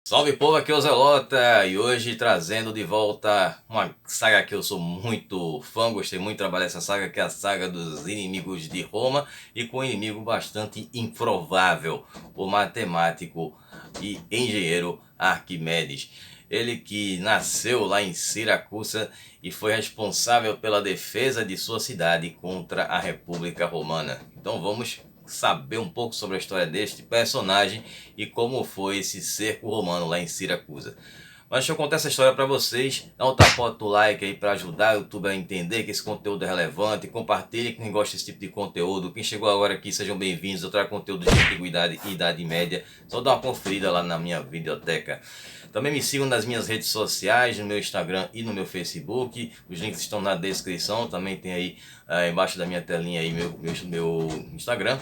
Salve povo, aqui é o Zelota e hoje trazendo de volta uma saga que eu sou muito fã, gostei muito de trabalhar essa saga, que é a saga dos inimigos de Roma e com um inimigo bastante improvável, o matemático e engenheiro Arquimedes. Ele que nasceu lá em Siracusa e foi responsável pela defesa de sua cidade contra a República Romana. Então vamos saber um pouco sobre a história deste personagem e como foi esse cerco romano lá em Siracusa. Mas deixa eu contar essa história para vocês. Dá um tapota do like aí para ajudar o YouTube a entender que esse conteúdo é relevante. Compartilhe com quem gosta desse tipo de conteúdo. Quem chegou agora aqui, sejam bem-vindos. Eu trago conteúdo de antiguidade e idade média. Só dá uma conferida lá na minha videoteca. Também me sigam nas minhas redes sociais, no meu Instagram e no meu Facebook. Os links estão na descrição. Também tem aí embaixo da minha telinha aí meu Instagram.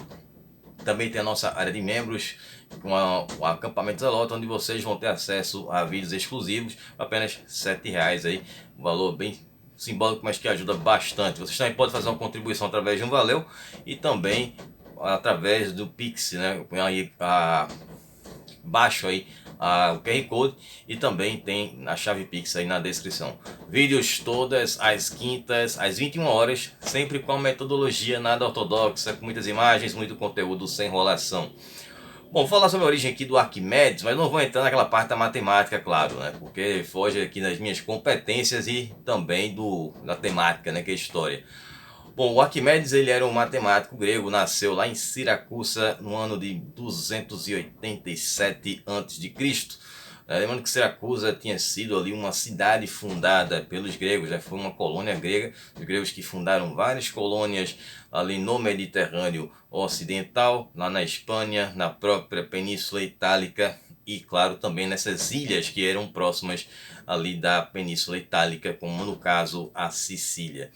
Também tem a nossa área de membros, com o acampamento Zelota, onde vocês vão ter acesso a vídeos exclusivos, apenas R$ 7 aí, um valor bem simbólico, mas que ajuda bastante. Vocês também podem fazer uma contribuição através de um valeu e também através do Pix, né? Aí baixo aí o QR Code e também tem a chave Pix aí na descrição. Vídeos todas as quintas às 21 horas, sempre com a metodologia nada ortodoxa, com muitas imagens, muito conteúdo sem enrolação. Bom, vou falar sobre a origem aqui do Arquimedes, mas não vou entrar naquela parte da matemática, claro, né? Porque foge aqui das minhas competências e também da temática, né? Que é a história. Bom, o Arquimedes ele era um matemático grego, nasceu lá em Siracusa no ano de 287 a.C. Lembrando que Siracusa tinha sido ali uma cidade fundada pelos gregos, já foi uma colônia grega, os gregos que fundaram várias colônias ali no Mediterrâneo Ocidental, lá na Espanha, na própria Península Itálica e, claro, também nessas ilhas que eram próximas ali da Península Itálica, como no caso a Sicília.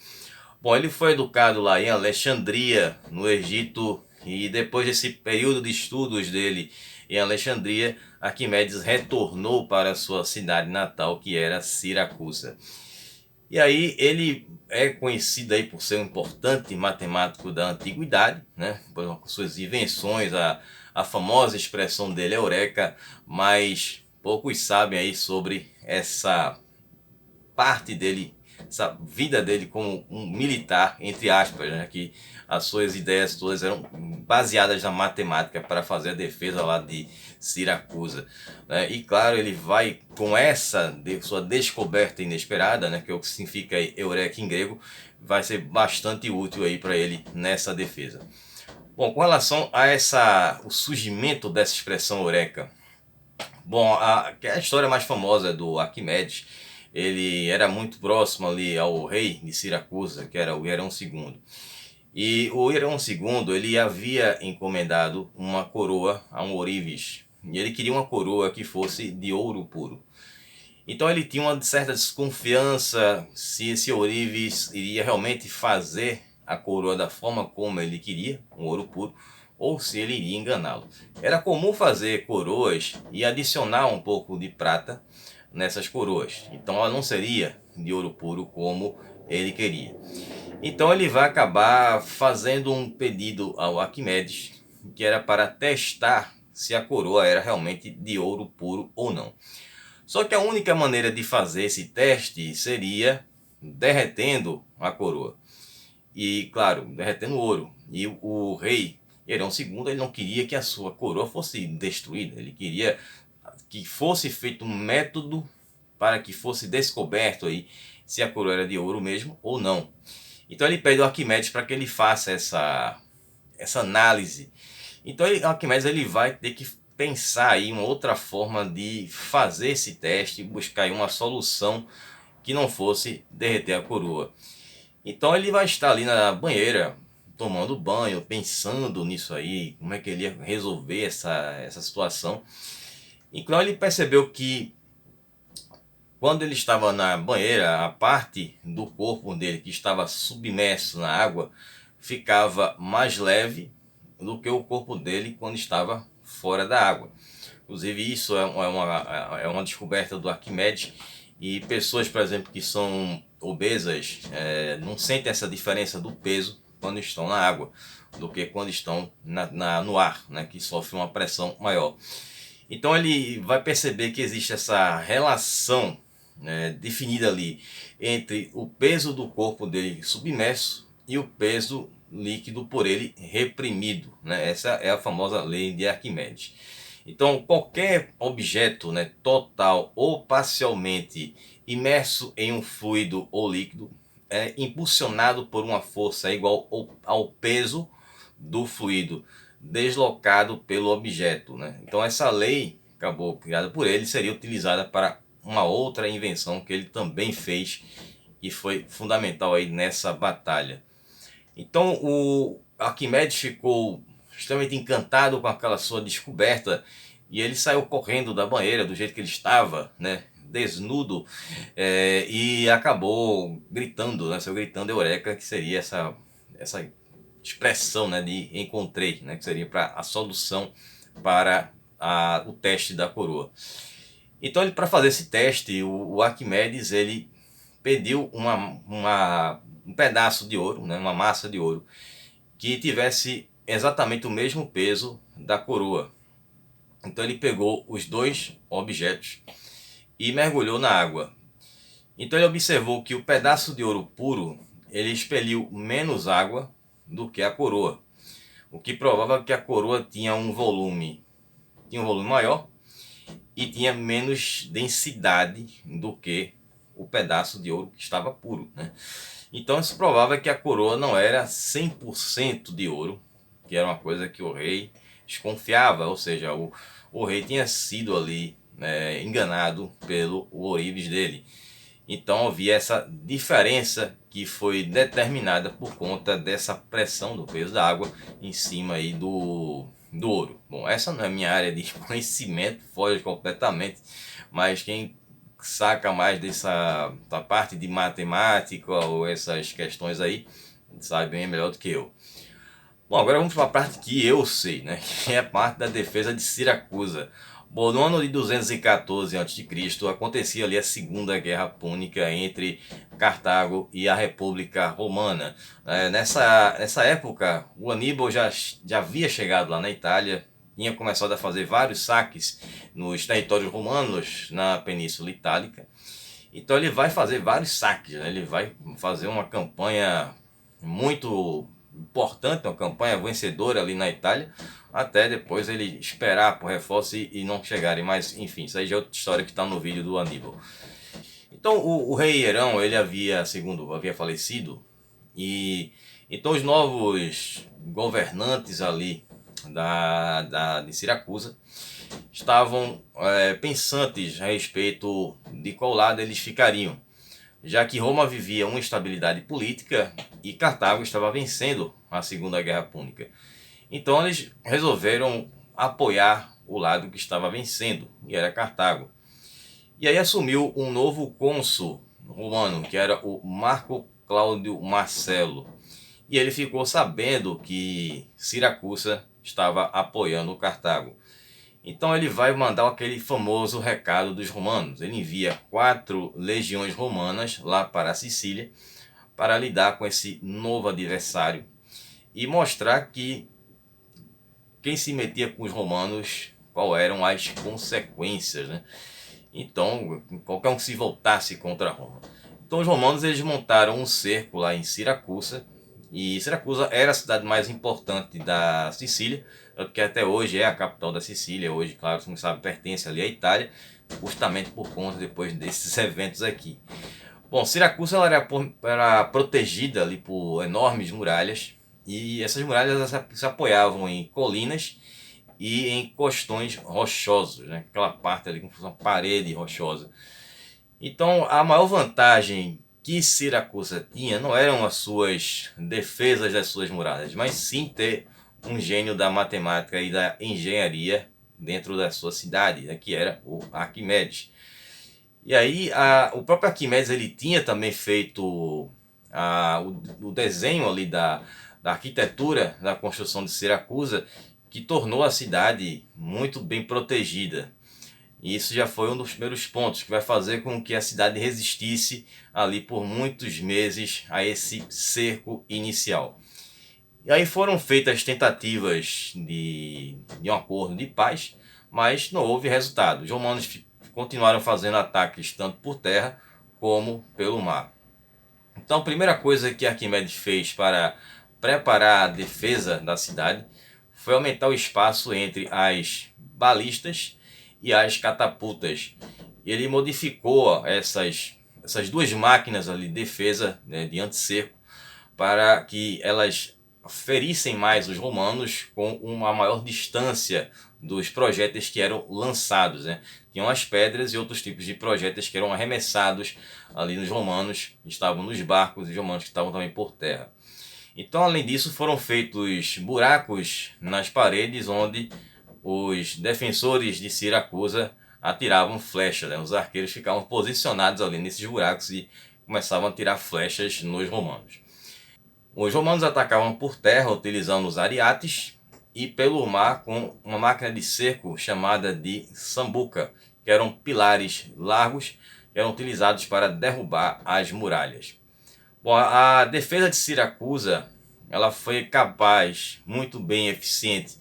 Bom, ele foi educado lá em Alexandria, no Egito, e depois desse período de estudos dele em Alexandria, Arquimedes retornou para sua cidade natal, que era Siracusa. E aí ele é conhecido aí por ser um importante matemático da antiguidade, né? Por suas invenções, a famosa expressão dele, Eureka, mas poucos sabem aí sobre essa parte dele, essa vida dele como um militar, entre aspas, né, que as suas ideias todas eram baseadas na matemática para fazer a defesa lá de Siracusa, né? E claro, ele vai com essa sua descoberta inesperada, né, que é o que significa eureka em grego, vai ser bastante útil aí para ele nessa defesa. Bom, com relação a o surgimento dessa expressão eureka, bom, a história mais famosa do Arquimedes, ele era muito próximo ali ao rei de Siracusa, que era o Hierão II. E o Hierão II, ele havia encomendado uma coroa a um ourives. E ele queria uma coroa que fosse de ouro puro. Então ele tinha uma certa desconfiança se esse ourives iria realmente fazer a coroa da forma como ele queria, um ouro puro, ou se ele iria enganá-lo. Era comum fazer coroas e adicionar um pouco de prata nessas coroas. Então ela não seria de ouro puro como ele queria. Então ele vai acabar fazendo um pedido ao Arquimedes, que era para testar se a coroa era realmente de ouro puro ou não. Só que a única maneira de fazer esse teste seria derretendo a coroa. E, claro, derretendo o ouro. E o rei Herão II, ele não queria que a sua coroa fosse destruída. Ele queria que fosse feito um método para que fosse descoberto aí se a coroa era de ouro mesmo ou não. Então ele pede ao Arquimedes para que ele faça essa análise. Então Arquimedes ele vai ter que pensar aí uma outra forma de fazer esse teste, buscar aí uma solução que não fosse derreter a coroa. Então ele vai estar ali na banheira, tomando banho, pensando nisso aí, como é que ele ia resolver essa situação. Então ele percebeu que quando ele estava na banheira, a parte do corpo dele que estava submerso na água ficava mais leve do que o corpo dele quando estava fora da água. Inclusive isso é uma descoberta do Arquimedes, e pessoas, por exemplo, que são obesas não sentem essa diferença do peso quando estão na água do que quando estão no ar, né, que sofre uma pressão maior. Então ele vai perceber que existe essa relação, né, definida ali entre o peso do corpo dele submerso e o peso líquido por ele reprimido, né? Essa é a famosa lei de Arquimedes. Então qualquer objeto, né, total ou parcialmente imerso em um fluido ou líquido é impulsionado por uma força igual ao peso do fluido deslocado pelo objeto, né? Então essa lei acabou criada por ele, seria utilizada para uma outra invenção que ele também fez e foi fundamental aí nessa batalha. Então o Arquimedes ficou extremamente encantado com aquela sua descoberta e ele saiu correndo da banheira do jeito que ele estava, né, desnudo, e acabou gritando, né, saiu gritando Eureka, que seria essa expressão, né, de encontrei, né, que seria para a solução para o teste da coroa. Então ele, para fazer esse teste, o Arquimedes ele pediu um pedaço de ouro, né, uma massa de ouro que tivesse exatamente o mesmo peso da coroa. Então ele pegou os dois objetos e mergulhou na água. Então ele observou que o pedaço de ouro puro ele expeliu menos água do que a coroa, o que provava que a coroa tinha um volume maior e tinha menos densidade do que o pedaço de ouro que estava puro, né? Então isso provava que a coroa não era 100% de ouro, que era uma coisa que o rei desconfiava, ou seja, o rei tinha sido ali, né, enganado pelo ourives dele. Então havia essa diferença que foi determinada por conta dessa pressão do peso da água em cima aí do ouro. Bom, essa não é minha área de conhecimento, foge completamente, mas quem saca mais da parte de matemática ou essas questões aí, sabe bem melhor do que eu. Bom, agora vamos para a parte que eu sei, né? Que é a parte da defesa de Siracusa. Bom, no ano de 214 a.C. acontecia ali a Segunda Guerra Púnica entre Cartago e a República Romana. Nessa época, o Aníbal já havia chegado lá na Itália, tinha começado a fazer vários saques nos territórios romanos na Península Itálica. Então ele vai fazer vários saques, né? Ele vai fazer uma campanha muito importante, uma campanha vencedora ali na Itália, até depois ele esperar por reforço e não chegarem. Mas enfim, isso aí já é outra história que está no vídeo do Aníbal. Então o rei Hierão, ele havia falecido, e então os novos governantes ali de Siracusa estavam pensantes a respeito de qual lado eles ficariam, já que Roma vivia uma estabilidade política e Cartago estava vencendo a Segunda Guerra Púnica. Então eles resolveram apoiar o lado que estava vencendo, e era Cartago. E aí assumiu um novo cônsul romano, que era o Marco Cláudio Marcelo. E ele ficou sabendo que Siracusa estava apoiando Cartago. Então ele vai mandar aquele famoso recado dos romanos. Ele envia 4 legiões romanas lá para a Sicília para lidar com esse novo adversário e mostrar que quem se metia com os romanos, qual eram as consequências, né? Então qualquer um que se voltasse contra Roma. Então os romanos eles montaram um cerco lá em Siracusa, e Siracusa era a cidade mais importante da Sicília, que até hoje é a capital da Sicília. Hoje, claro, como sabe, pertence ali à Itália, justamente por conta depois desses eventos aqui. Bom, Siracusa ela era protegida ali por enormes muralhas, e essas muralhas se apoiavam em colinas e em costões rochosos, né? Aquela parte ali como se fosse uma parede rochosa. Então, a maior vantagem que Siracusa tinha não eram as suas defesas das suas muralhas, mas sim ter um gênio da matemática e da engenharia dentro da sua cidade, né, que era o Arquimedes. E aí o próprio Arquimedes ele tinha também feito o desenho ali da arquitetura da construção de Siracusa, que tornou a cidade muito bem protegida. E isso já foi um dos primeiros pontos que vai fazer com que a cidade resistisse ali por muitos meses a esse cerco inicial. E aí foram feitas tentativas de um acordo de paz, mas não houve resultado. Os romanos continuaram fazendo ataques tanto por terra como pelo mar. Então a primeira coisa que Arquimedes fez para preparar a defesa da cidade foi aumentar o espaço entre as balistas e as catapultas. Ele modificou essas duas máquinas ali de defesa, né, de anti-cerco, para que elas ferissem mais os romanos com uma maior distância dos projéteis que eram lançados, né? Tinham as pedras e outros tipos de projéteis que eram arremessados ali nos romanos, que estavam nos barcos, e os romanos que estavam também por terra. Então, além disso, foram feitos buracos nas paredes onde os defensores de Siracusa atiravam flechas, né? Os arqueiros ficavam posicionados ali nesses buracos e começavam a tirar flechas nos romanos. Os romanos atacavam por terra utilizando os ariates e pelo mar com uma máquina de cerco chamada de sambuca, que eram pilares largos que eram utilizados para derrubar as muralhas. Bom, a defesa de Siracusa ela foi capaz, muito bem eficiente,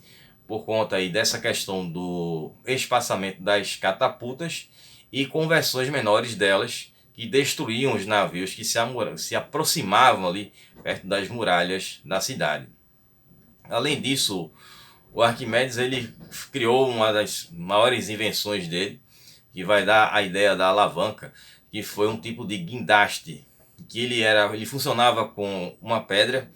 por conta aí dessa questão do espaçamento das catapultas e conversões menores delas, que destruíam os navios que se aproximavam ali perto das muralhas da cidade. Além disso, o Arquimedes ele criou uma das maiores invenções dele, que vai dar a ideia da alavanca, que foi um tipo de guindaste, que ele funcionava com uma pedra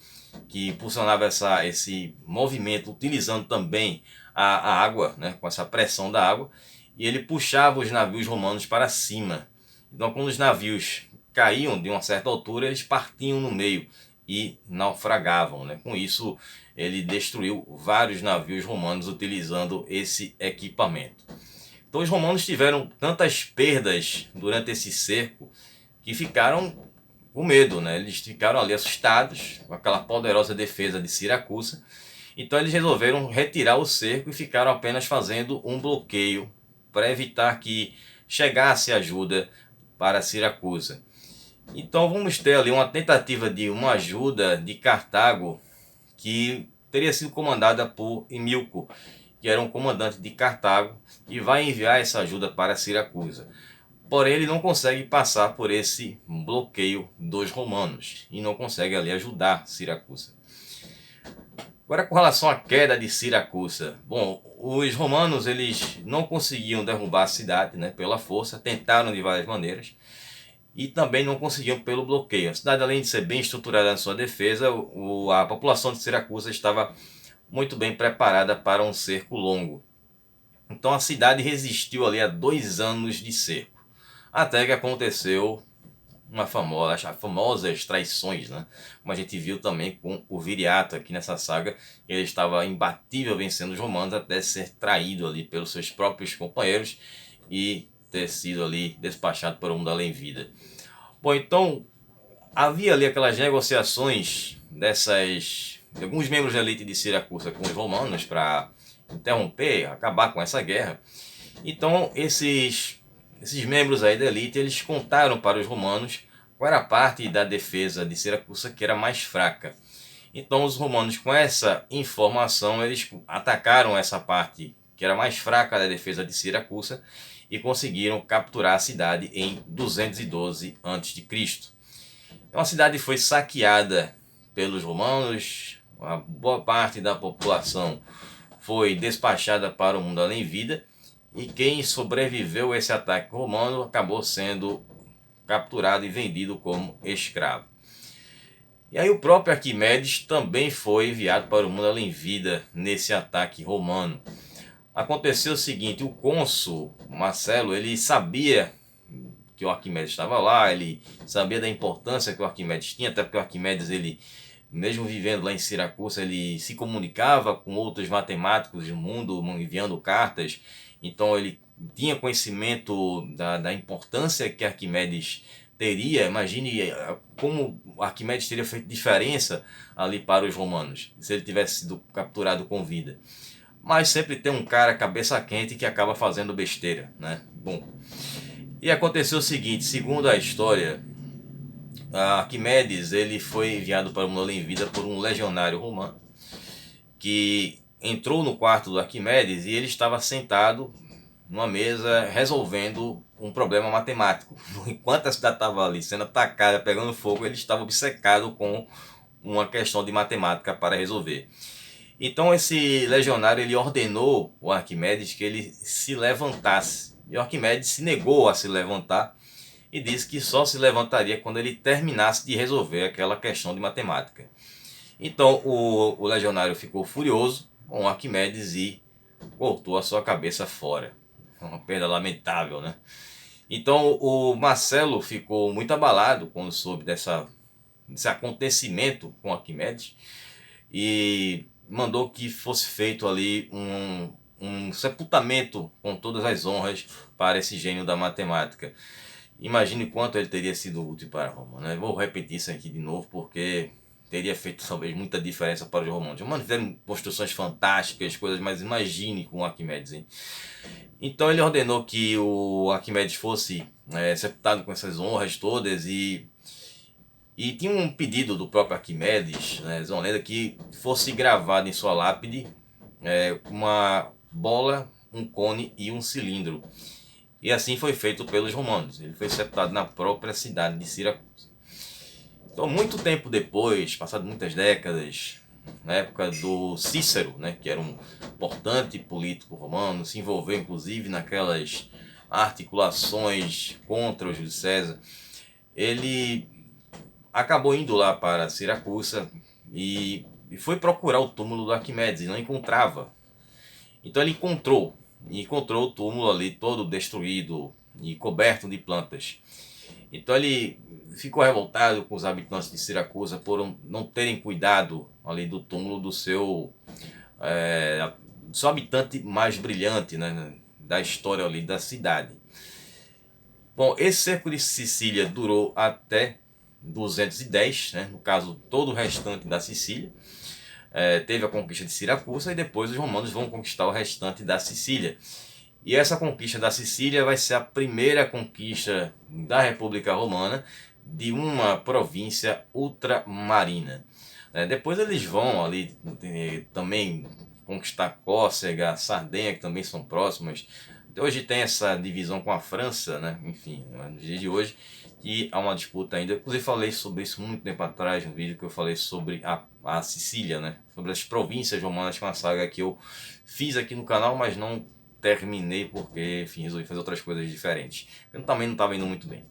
que impulsionava esse movimento utilizando também a água, né, com essa pressão da água, e ele puxava os navios romanos para cima. Então, quando os navios caíam de uma certa altura, eles partiam no meio e naufragavam, né? Com isso, ele destruiu vários navios romanos utilizando esse equipamento. Então, os romanos tiveram tantas perdas durante esse cerco que ficaram com medo, né? Eles ficaram ali assustados com aquela poderosa defesa de Siracusa. Então, eles resolveram retirar o cerco e ficaram apenas fazendo um bloqueio para evitar que chegasse ajuda para Siracusa. Então vamos ter ali uma tentativa de uma ajuda de Cartago que teria sido comandada por Emilco, que era um comandante de Cartago, e vai enviar essa ajuda para Siracusa. Porém ele não consegue passar por esse bloqueio dos romanos e não consegue ali ajudar Siracusa. Agora com relação à queda de Siracusa, bom, os romanos eles não conseguiam derrubar a cidade, né, pela força, tentaram de várias maneiras e também não conseguiam pelo bloqueio. A cidade, além de ser bem estruturada na sua defesa, a população de Siracusa estava muito bem preparada para um cerco longo. Então a cidade resistiu ali a 2 anos de cerco, até que aconteceu as famosas traições, né? Como a gente viu também com o Viriato aqui nessa saga, ele estava imbatível vencendo os romanos até ser traído ali pelos seus próprios companheiros e ter sido ali despachado para o mundo além vida. Bom, então havia ali aquelas negociações de alguns membros da elite de Siracusa com os romanos para interromper, acabar com essa guerra. Então esses membros aí da elite, eles contaram para os romanos qual era a parte da defesa de Siracusa que era mais fraca. Então os romanos, com essa informação, eles atacaram essa parte que era mais fraca da defesa de Siracusa e conseguiram capturar a cidade em 212 a.C. Então a cidade foi saqueada pelos romanos, uma boa parte da população foi despachada para o mundo além vida, e quem sobreviveu a esse ataque romano acabou sendo capturado e vendido como escravo. E aí o próprio Arquimedes também foi enviado para o mundo além vida nesse ataque romano. Aconteceu o seguinte, o cônsul Marcelo, ele sabia que o Arquimedes estava lá, ele sabia da importância que o Arquimedes tinha, até porque o Arquimedes, ele, mesmo vivendo lá em Siracusa, ele se comunicava com outros matemáticos do mundo, enviando cartas. Então ele tinha conhecimento da importância que Arquimedes teria. Imagine como Arquimedes teria feito diferença ali para os romanos, se ele tivesse sido capturado com vida. Mas sempre tem um cara cabeça quente que acaba fazendo besteira, né? Bom, e aconteceu o seguinte, segundo a história, Arquimedes ele foi enviado para o mundo além vida por um legionário romano que entrou no quarto do Arquimedes e ele estava sentado numa mesa resolvendo um problema matemático. Enquanto a cidade estava ali sendo atacada, pegando fogo, ele estava obcecado com uma questão de matemática para resolver. Então esse legionário ele ordenou o Arquimedes que ele se levantasse. E o Arquimedes se negou a se levantar e disse que só se levantaria quando ele terminasse de resolver aquela questão de matemática. Então o legionário ficou furioso com o Arquimedes e cortou a sua cabeça fora. Uma perda lamentável, né? Então o Marcelo ficou muito abalado quando soube desse acontecimento com Arquimedes e mandou que fosse feito ali um sepultamento com todas as honras para esse gênio da matemática. Imagine quanto ele teria sido útil para Roma, né? Vou repetir isso aqui de novo porque teria feito talvez muita diferença para os romanos. Os romanos fizeram construções fantásticas, coisas, mas imagine com Arquimedes, hein? Então ele ordenou que o Arquimedes fosse sepultado com essas honras todas e tinha um pedido do próprio Arquimedes, né, uma lenda, que fosse gravado em sua lápide uma bola, um cone e um cilindro. E assim foi feito pelos romanos. Ele foi sepultado na própria cidade de Siracusa. Então, muito tempo depois, passado muitas décadas, na época do Cícero, né, que era um importante político romano, se envolveu inclusive naquelas articulações contra o Júlio César, ele acabou indo lá para Siracusa e foi procurar o túmulo do Arquimedes e não encontrava. Então ele encontrou o túmulo ali todo destruído e coberto de plantas. Então ele ficou revoltado com os habitantes de Siracusa por não terem cuidado ali do túmulo do seu habitante mais brilhante, né, da história ali da cidade. Bom, esse cerco de Sicília durou até 210, né? No caso, todo o restante da Sicília. Teve a conquista de Siracusa e depois os romanos vão conquistar o restante da Sicília. E essa conquista da Sicília vai ser a primeira conquista da República Romana de uma província ultramarina. Depois eles vão ali também conquistar Córcega, Sardenha, que também são próximas. Hoje tem essa divisão com a França, né? Enfim, nos dias de hoje, e há uma disputa ainda. Inclusive falei sobre isso muito tempo atrás, no vídeo que eu falei sobre a Sicília, né? Sobre as províncias romanas, que é uma saga que eu fiz aqui no canal, mas não terminei porque, enfim, resolvi fazer outras coisas diferentes. Eu também não estava indo muito bem.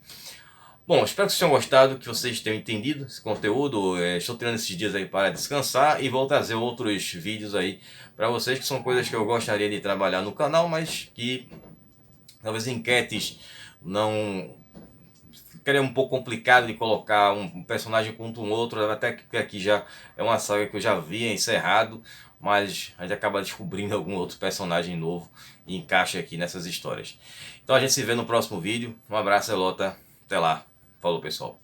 Bom, espero que vocês tenham gostado, que vocês tenham entendido esse conteúdo. Estou tirando esses dias aí para descansar e vou trazer outros vídeos aí para vocês, que são coisas que eu gostaria de trabalhar no canal, mas que talvez enquetes não... Ficaria um pouco complicado de colocar um personagem contra um outro, até que aqui já é uma saga que eu já havia encerrado, mas a gente acaba descobrindo algum outro personagem novo e encaixa aqui nessas histórias. Então a gente se vê no próximo vídeo. Um abraço, Elota. Até lá. Falou, pessoal.